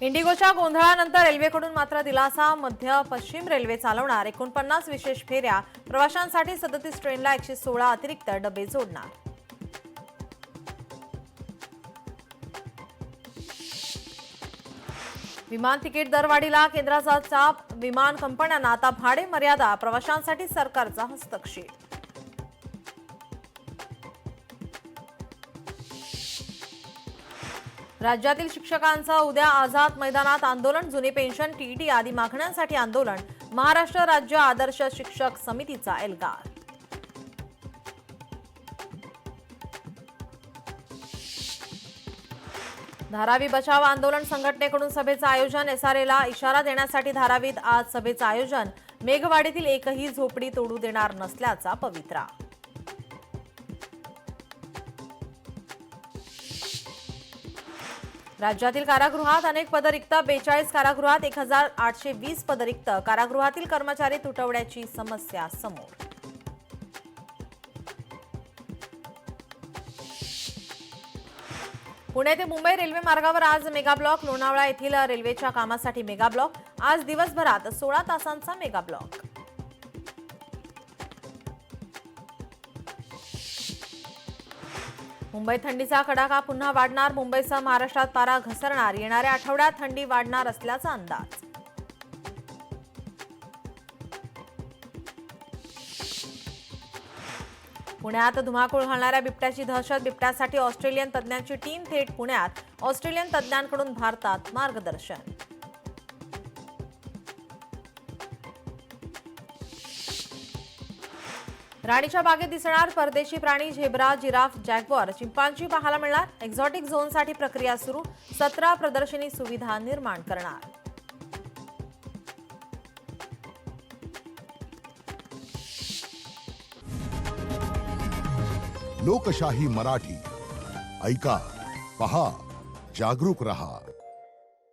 इंडिगोच्या गोंधळानंतर रेल्वेकडून मात्र दिलासा. मध्य पश्चिम रेल्वे चालवणार 49 विशेष फेऱ्या. प्रवाशांसाठी 37 ट्रेनला 116 अतिरिक्त डबे जोडणार. विमान तिकीट दरवाढीला केंद्राचा चाप. विमान कंपन्यांना आता भाडे मर्यादा. प्रवाशांसाठी सरकारचा हस्तक्षेप. राज्यातील शिक्षकांचं उद्या आझाद मैदानात आंदोलन. जुनी पेन्शन, टीईटी आदी मागण्यांसाठी आंदोलन. महाराष्ट्र राज्य आदर्श शिक्षक समितीचा एल्गार. धारावी बचाव आंदोलन संघटनेकडून सभेचं आयोजन. एसआरएला इशारा देण्यासाठी धारावीत आज सभेचं आयोजन. मेघवाडीतील एकही झोपडी तोडू देणार नसल्याचा पवित्रा. राज्यातील कारागृहात अनेक पदं रिक्त. 42 कारागृहात 1820 पदं रिक्त. कारागृहातील कर्मचारी तुटवड्याची समस्या समोर. पुणे ते मुंबई रेल्वे मार्गावर आज मेगा ब्लॉक. लोणावळा येथील रेल्वेच्या कामासाठी मेगा ब्लॉक. आज दिवसभरात 16 तासांचा मेगा ब्लॉक. मुंबईत थंडीचा कडाका पुन्हा वाढणार. मुंबईसह महाराष्ट्रात पारा घसरणार. येणाऱ्या आठवड्यात थंडी वाढणार असल्याचा अंदाज. पुण्यात धुमाकूळ घालणाऱ्या बिबट्याची दहशत. बिबट्यासाठी ऑस्ट्रेलियन तज्ज्ञांची टीम थेट पुण्यात. ऑस्ट्रेलियन तज्ज्ञांकडून भारतात मार्गदर्शन. राणीच्या बागेत दिसणार परदेशी प्राणी. झेब्रा, जिराफ, जॅग्वार, चिंपांझी पाहायला मिळणार. एक्झॉटिक झोनसाठी प्रक्रिया सुरू. 17 प्रदर्शनी सुविधा निर्माण करणार. लोकशाही मराठी ऐका, पहा, जागरूक रहा.